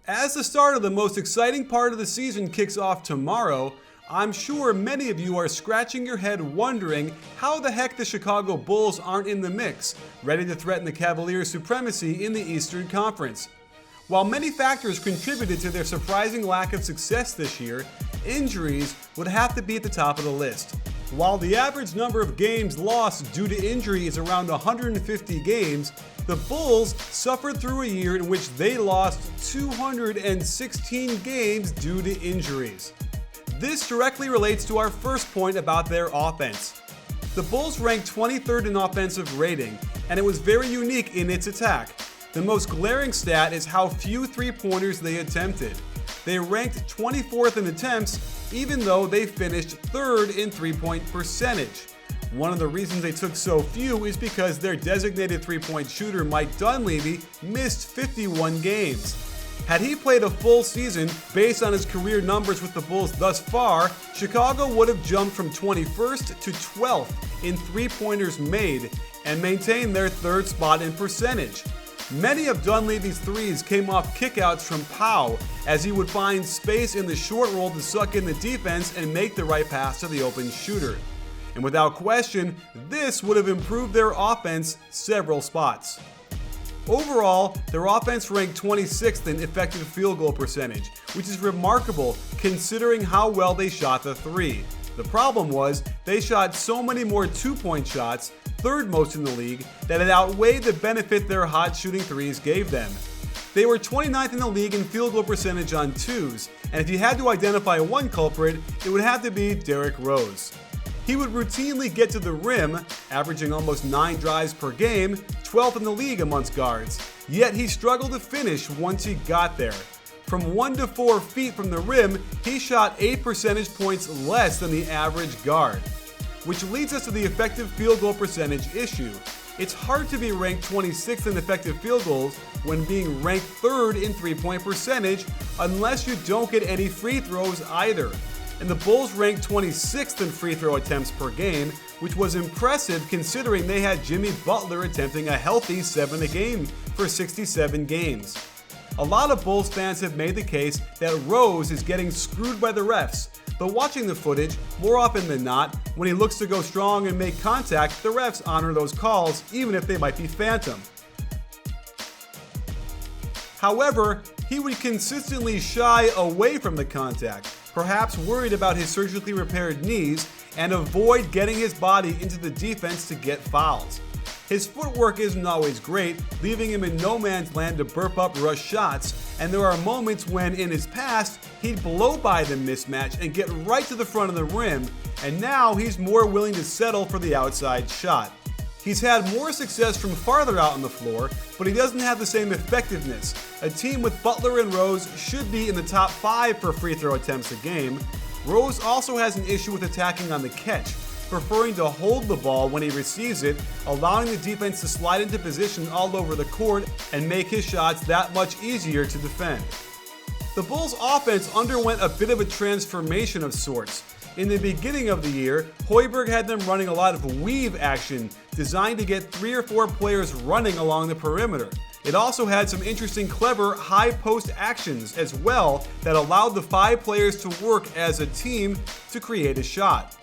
As the start of the most exciting part of the season kicks off tomorrow, I'm sure many of you are scratching your head wondering how the heck the Chicago Bulls aren't in the mix, ready to threaten the Cavaliers' supremacy in the Eastern Conference. While many factors contributed to their surprising lack of success this year, injuries would have to be at the top of the list. While the average number of games lost due to injury is around 150 games, the Bulls suffered through a year in which they lost 216 games due to injuries. This directly relates to our first point about their offense. The Bulls ranked 23rd in offensive rating, and it was very unique in its attack. The most glaring stat is how few three-pointers they attempted. They ranked 24th in attempts, even though they finished 3rd in three-point percentage. One of the reasons they took so few is because their designated three-point shooter Mike Dunleavy missed 51 games. Had he played a full season, based on his career numbers with the Bulls thus far, Chicago would have jumped from 21st to 12th in three-pointers made and maintained their 3rd spot in percentage. Many of Dunleavy's threes came off kickouts from Pau, as he would find space in the short roll to suck in the defense and make the right pass to the open shooter. And without question, this would have improved their offense several spots. Overall, their offense ranked 26th in effective field goal percentage, which is remarkable considering how well they shot the three. The problem was, they shot so many more two-point shots, 3rd most in the league, that it outweighed the benefit their hot shooting threes gave them. They were 29th in the league in field goal percentage on twos, and if you had to identify one culprit, it would have to be Derrick Rose. He would routinely get to the rim, averaging almost 9 drives per game, 12th in the league amongst guards, yet he struggled to finish once he got there. From 1 to 4 feet from the rim, he shot 8 percentage points less than the average guard. Which leads us to the effective field goal percentage issue. It's hard to be ranked 26th in effective field goals when being ranked 3rd in three-point percentage unless you don't get any free throws either. And the Bulls ranked 26th in free throw attempts per game, which was impressive considering they had Jimmy Butler attempting a healthy 7 a game for 67 games. A lot of Bulls fans have made the case that Rose is getting screwed by the refs, but watching the footage, more often than not, when he looks to go strong and make contact, the refs honor those calls, even if they might be phantom. However, he would consistently shy away from the contact, perhaps worried about his surgically repaired knees, and avoid getting his body into the defense to get fouls. His footwork isn't always great, leaving him in no man's land to burp up rush shots, and there are moments when, in his past, he'd blow by the mismatch and get right to the front of the rim, and now he's more willing to settle for the outside shot. He's had more success from farther out on the floor, but he doesn't have the same effectiveness. A team with Butler and Rose should be in the top 5 for free throw attempts a game. Rose also has an issue with attacking on the catch, preferring to hold the ball when he receives it, allowing the defense to slide into position all over the court and make his shots that much easier to defend. The Bulls' offense underwent a bit of a transformation of sorts. In the beginning of the year, Hoiberg had them running a lot of weave action, designed to get 3 or 4 players running along the perimeter. It also had some interesting, clever high post actions as well that allowed the 5 players to work as a team to create a shot.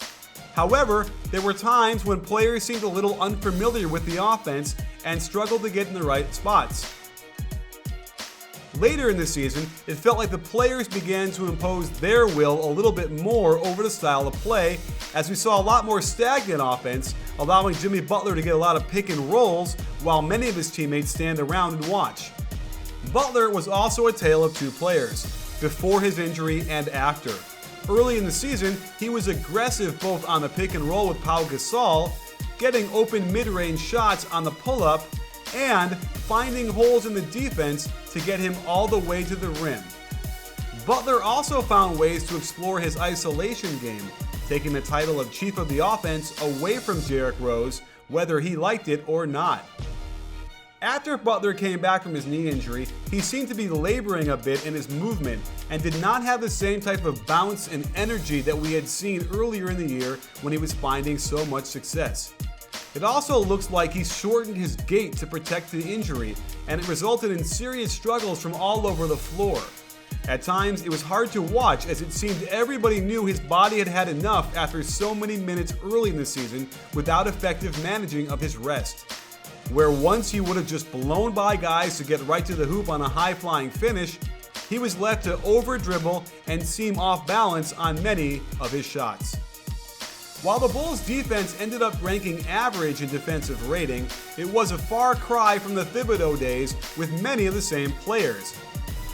However, there were times when players seemed a little unfamiliar with the offense and struggled to get in the right spots. Later in the season, it felt like the players began to impose their will a little bit more over the style of play, as we saw a lot more stagnant offense, allowing Jimmy Butler to get a lot of pick and rolls while many of his teammates stand around and watch. Butler was also a tale of 2 players, before his injury and after. Early in the season, he was aggressive both on the pick and roll with Pau Gasol, getting open mid-range shots on the pull-up, and finding holes in the defense to get him all the way to the rim. Butler also found ways to explore his isolation game, taking the title of Chief of the Offense away from Derrick Rose, whether he liked it or not. After Butler came back from his knee injury, he seemed to be laboring a bit in his movement and did not have the same type of bounce and energy that we had seen earlier in the year when he was finding so much success. It also looks like he shortened his gait to protect the injury, and it resulted in serious struggles from all over the floor. At times, it was hard to watch as it seemed everybody knew his body had had enough after so many minutes early in the season without effective managing of his rest. Where once he would have just blown by guys to get right to the hoop on a high-flying finish, he was left to over-dribble and seem off balance on many of his shots. While the Bulls' defense ended up ranking average in defensive rating, it was a far cry from the Thibodeau days with many of the same players.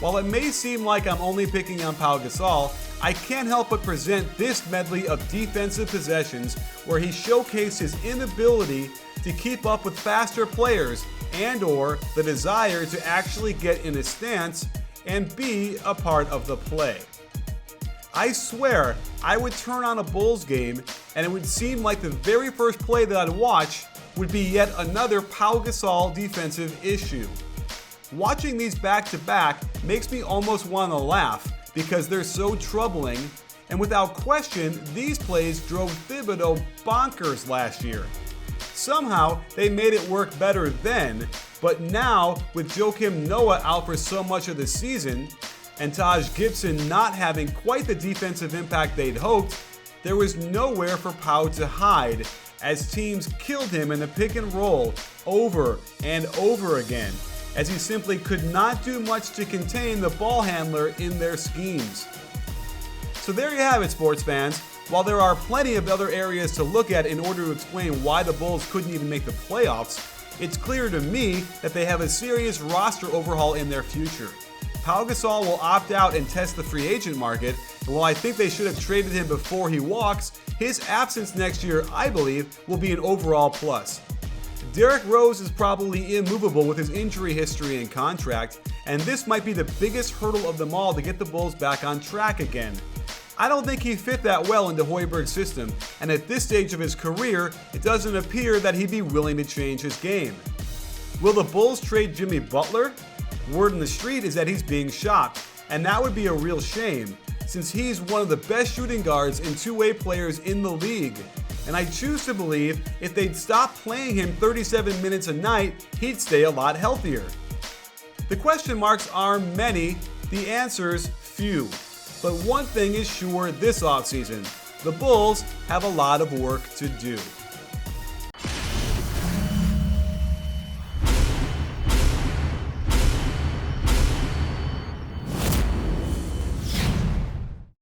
While it may seem like I'm only picking on Pau Gasol, I can't help but present this medley of defensive possessions where he showcased his inability to keep up with faster players and/or the desire to actually get in a stance and be a part of the play. I swear, I would turn on a Bulls game and it would seem like the very first play that I'd watch would be yet another Pau Gasol defensive issue. Watching these back-to-back makes me almost want to laugh because they're so troubling, and without question, these plays drove Thibodeau bonkers last year. Somehow, they made it work better then, but now, with Joakim Noah out for so much of the season, and Taj Gibson not having quite the defensive impact they'd hoped, there was nowhere for Pau to hide, as teams killed him in the pick and roll over and over again, as he simply could not do much to contain the ball handler in their schemes. So there you have it, sports fans. While there are plenty of other areas to look at in order to explain why the Bulls couldn't even make the playoffs, it's clear to me that they have a serious roster overhaul in their future. Pau Gasol will opt out and test the free agent market, and while I think they should have traded him before he walks, his absence next year, I believe, will be an overall plus. Derrick Rose is probably immovable with his injury history and contract, and this might be the biggest hurdle of them all to get the Bulls back on track again. I don't think he fit that well into Hoiberg's system, and at this stage of his career, it doesn't appear that he'd be willing to change his game. Will the Bulls trade Jimmy Butler? Word in the street is that he's being shopped, and that would be a real shame, since he's one of the best shooting guards and two-way players in the league. And I choose to believe if they'd stop playing him 37 minutes a night, he'd stay a lot healthier. The question marks are many, the answers few. But one thing is sure this offseason, the Bulls have a lot of work to do.